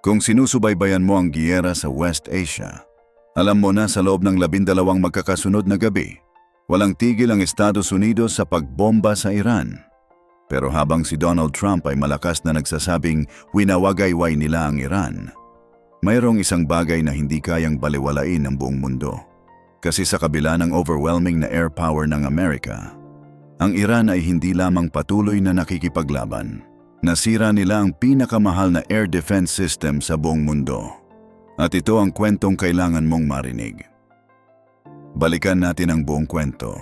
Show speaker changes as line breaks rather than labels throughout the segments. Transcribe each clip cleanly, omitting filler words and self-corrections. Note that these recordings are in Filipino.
Kung sinusubaybayan mo ang giyera sa West Asia, alam mo na sa loob ng 12 magkakasunod na gabi, walang tigil ang Estados Unidos sa pagbomba sa Iran. Pero habang si Donald Trump ay malakas na nagsasabing winawagayway nila ang Iran, mayroong isang bagay na hindi kayang baliwalain ng buong mundo. Kasi sa kabila ng overwhelming na air power ng Amerika, ang Iran ay hindi lamang patuloy na nakikipaglaban. Nasira nila ang pinakamahal na air defense system sa buong mundo. At ito ang kwentong kailangan mong marinig. Balikan natin ang buong kwento.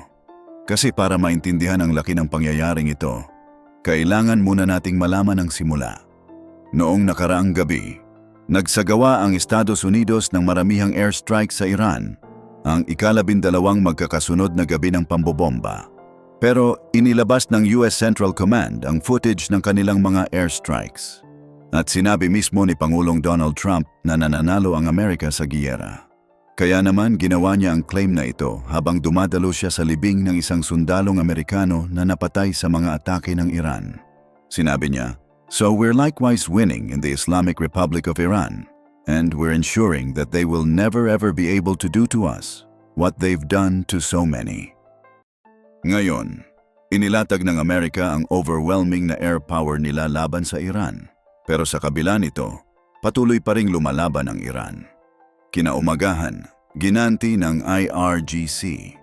Kasi para maintindihan ang laki ng pangyayaring ito, kailangan muna nating malaman ang simula. Noong nakaraang gabi, nagsagawa ang Estados Unidos ng maramihang airstrike sa Iran, ang ika-12 magkakasunod na gabi ng pambobomba. Pero inilabas ng US Central Command ang footage ng kanilang mga airstrikes. At sinabi mismo ni Pangulong Donald Trump na nananalo ang Amerika sa giyera. Kaya naman ginawa niya ang claim na ito habang dumadalo siya sa libing ng isang sundalong Amerikano na napatay sa mga atake ng Iran. Sinabi niya, "So we're likewise winning in the Islamic Republic of Iran, and we're ensuring that they will never ever be able to do to us what they've done to so many." Ngayon, inilatag ng Amerika ang overwhelming na air power nila laban sa Iran. Pero sa kabila nito, patuloy pa ring lumalaban ang Iran. Kinaumagahan, ginanti ng IRGC,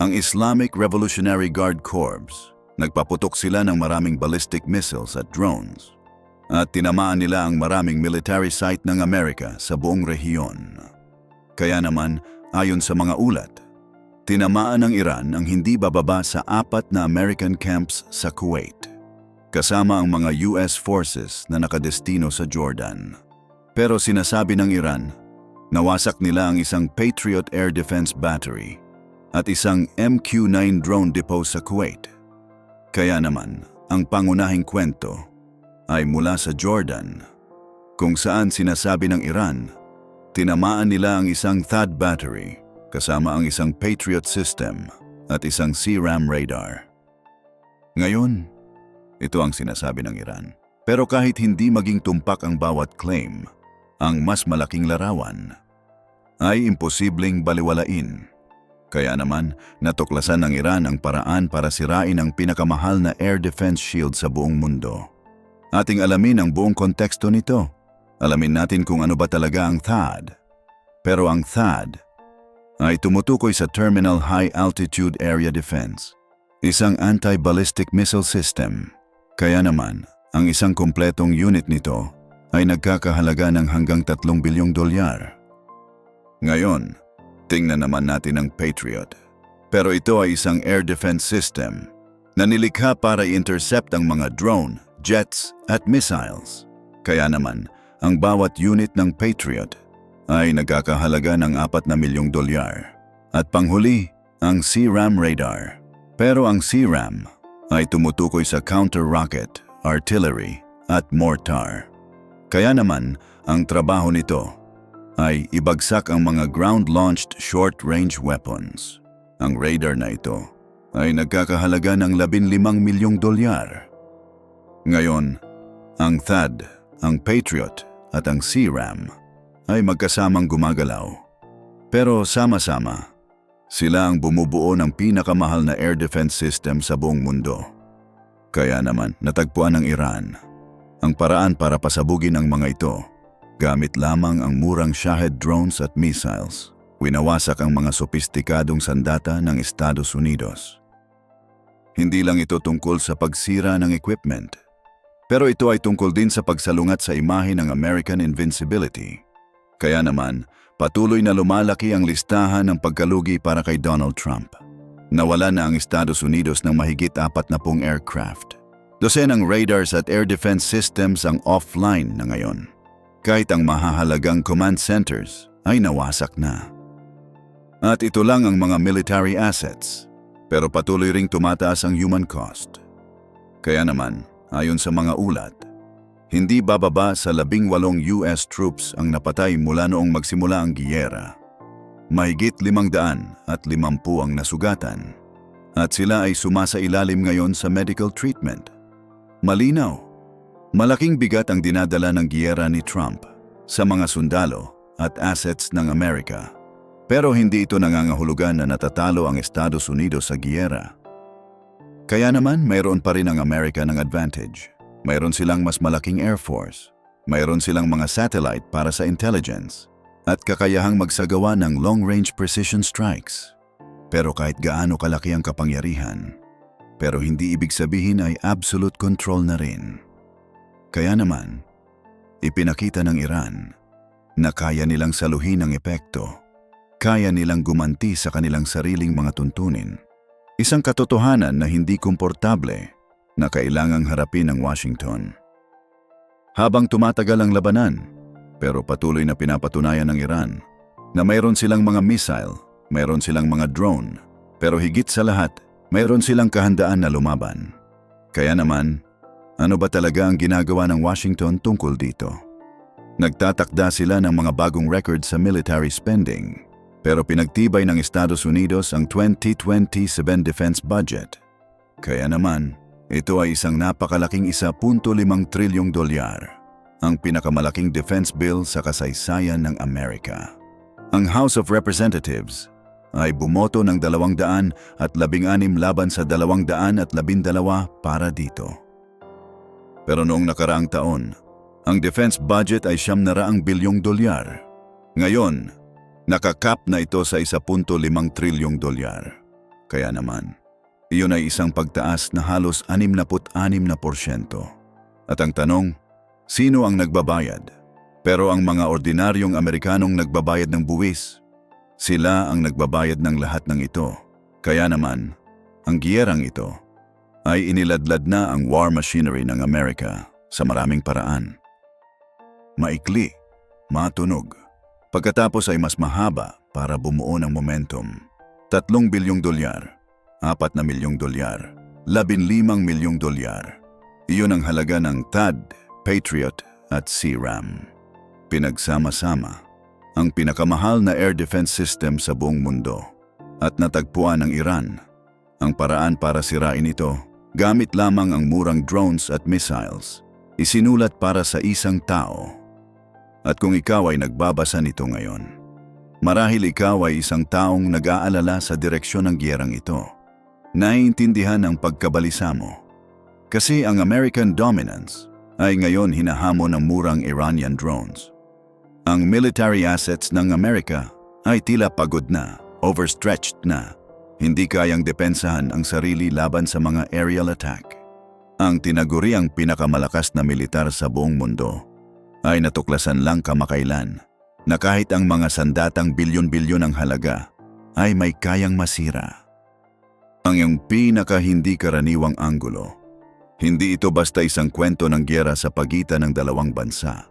ang Islamic Revolutionary Guard Corps. Nagpaputok sila ng maraming ballistic missiles at drones. At tinamaan nila ang maraming military site ng Amerika sa buong rehiyon. Kaya naman, ayon sa mga ulat, tinamaan ng Iran ang hindi bababa sa 4 na American camps sa Kuwait, kasama ang mga US forces na nakadestino sa Jordan. Pero sinasabi ng Iran, nawasak nila ang isang Patriot Air Defense Battery at isang MQ-9 drone depot sa Kuwait. Kaya naman, ang pangunahing kwento ay mula sa Jordan, kung saan sinasabi ng Iran, tinamaan nila ang isang THAAD battery kasama ang isang Patriot system at isang CRAM radar. Ngayon, ito ang sinasabi ng Iran. Pero kahit hindi maging tumpak ang bawat claim, ang mas malaking larawan ay imposibleng baliwalain. Kaya naman, natuklasan ng Iran ang paraan para sirain ang pinakamahal na air defense shield sa buong mundo. Ating alamin ang buong konteksto nito. Alamin natin kung ano ba talaga ang THAAD. Pero ang THAAD ay tumutukoy sa Terminal High Altitude Area Defense, isang anti-ballistic missile system. Kaya naman, ang isang kompletong unit nito ay nagkakahalaga ng hanggang $3 bilyong. Ngayon, tingnan naman natin ang Patriot. Pero ito ay isang air defense system na nilikha para i-intercept ang mga drone, jets at missiles. Kaya naman, ang bawat unit ng Patriot ay nagkakahalaga ng $4 milyong. At panghuli, ang CRAM radar. Pero ang CRAM ay tumutukoy sa counter-rocket, artillery at mortar. Kaya naman, ang trabaho nito ay ibagsak ang mga ground-launched short-range weapons. Ang radar na ito ay nagkakahalaga ng $15 milyong. Ngayon, ang THAAD, ang Patriot at ang CRAM ay magkasamang gumagalaw. Pero sama-sama, sila ang bumubuo ng pinakamahal na air defense system sa buong mundo. Kaya naman, natagpuan ng Iran ang paraan para pasabugin ang mga ito. Gamit lamang ang murang Shahed drones at missiles, winawasak ang mga sopistikadong sandata ng Estados Unidos. Hindi lang ito tungkol sa pagsira ng equipment, pero ito ay tungkol din sa pagsalungat sa imahe ng American invincibility. Kaya naman, patuloy na lumalaki ang listahan ng pagkalugi para kay Donald Trump. Nawala na ang Estados Unidos ng mahigit 40 aircraft. Dosenang radars at air defense systems ang offline na ngayon. Kahit ang mahahalagang command centers ay nawasak na. At ito lang ang mga military assets, pero patuloy ring tumataas ang human cost. Kaya naman, ayon sa mga ulat, hindi bababa sa 18 US troops ang napatay mula noong magsimula ang giyera. Mahigit 550 ang nasugatan. At sila ay sumasailalim ngayon sa medical treatment. Malinaw, malaking bigat ang dinadala ng giyera ni Trump. sa mga sundalo at assets ng Amerika. Pero hindi ito nangangahulugan na natatalo ang Estados Unidos sa giyera. Kaya naman mayroon pa rin ang Amerika ng advantage. Mayroon silang mas malaking Air Force. Mayroon silang mga satellite para sa intelligence at kakayahang magsagawa ng long-range precision strikes. Pero kahit gaano kalaki ang kapangyarihan, pero hindi ibig sabihin ay absolute control na rin. Kaya naman, ipinakita ng Iran na kaya nilang saluhin ang epekto, kaya nilang gumanti sa kanilang sariling mga tuntunin. Isang katotohanan na hindi komportable na kailangang harapin ng Washington. Habang tumatagal ang labanan, pero patuloy na pinapatunayan ng Iran na mayroon silang mga missile, mayroon silang mga drone, pero higit sa lahat, mayroon silang kahandaan na lumaban. Kaya naman, ano ba talaga ang ginagawa ng Washington tungkol dito? Nagtatakda sila ng mga bagong record sa military spending, pero pinagtibay ng Estados Unidos ang 2027 defense budget. Kaya naman, ito ay isang napakalaking $1.5 trilyong, ang pinakamalaking defense bill sa kasaysayan ng Amerika. Ang House of Representatives ay bumoto ng 216 laban sa 212 para dito. Pero noong nakaraang taon, ang defense budget ay $900 bilyong. Ngayon, nakakap na ito sa $1.5 trilyong. Kaya naman, iyon ay isang pagtaas na halos 66%. At ang tanong, sino ang nagbabayad? Pero ang mga ordinaryong Amerikanong nagbabayad ng buwis. Sila ang nagbabayad ng lahat ng ito. Kaya naman, ang giyerang ito ay iniladlad na ang war machinery ng Amerika sa maraming paraan. Maikli, matunog. Pagkatapos ay mas mahaba para bumuo ng momentum. $3 bilyong, $4 milyong, $15 milyong. Iyon ang halaga ng THAAD, Patriot at CRAM. Pinagsama-sama ang pinakamahal na air defense system sa buong mundo at natagpuan ng Iran ang paraan para sirain ito gamit lamang ang murang drones at missiles, isinulat para sa isang tao. At kung ikaw ay nagbabasa nito ngayon, marahil ikaw ay isang taong nag-aalala sa direksyon ng giyerang ito. Naiintindihan ang pagkabalisa mo. Kasi ang American dominance ay ngayon hinahamon ng murang Iranian drones. Ang military assets ng Amerika ay tila pagod na, overstretched na. Hindi kayang depensahan ang sarili laban sa mga aerial attack. Ang tinaguriang pinakamalakas na militar sa buong mundo ay natuklasan lang kamakailan na kahit ang mga sandatang bilyon-bilyon ang halaga ay may kayang masira. Ang iyong pinaka-hindi karaniwang anggulo, hindi ito basta isang kwento ng giyera sa pagitan ng dalawang bansa.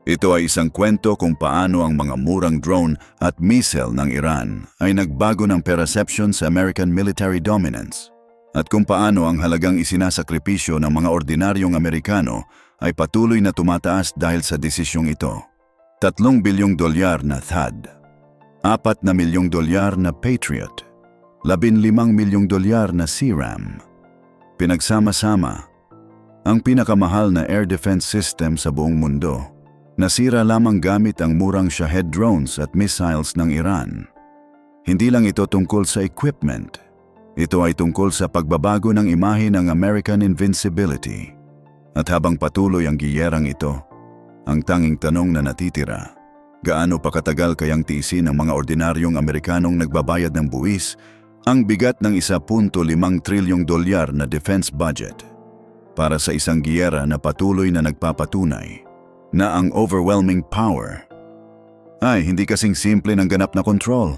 Ito ay isang kwento kung paano ang mga murang drone at missile ng Iran ay nagbago ng perception sa American military dominance at kung paano ang halagang isinasakripisyo ng mga ordinaryong Amerikano ay patuloy na tumataas dahil sa desisyong ito. $3 bilyong na THAAD, $4 milyong na Patriot, $15 milyong na CRAM. Pinagsama-sama, ang pinakamahal na air defense system sa buong mundo, nasira lamang gamit ang murang Shahed drones at missiles ng Iran. Hindi lang ito tungkol sa equipment. Ito ay tungkol sa pagbabago ng imahe ng American invincibility. At habang patuloy ang giyerang ito, ang tanging tanong na natitira, gaano pa katagal kayang tiisin ng mga ordinaryong Amerikanong nagbabayad ng buwis ang bigat ng $1.5 trilyong na defense budget para sa isang giyera na patuloy na nagpapatunay na ang overwhelming power ay hindi kasing simple ng ganap na control.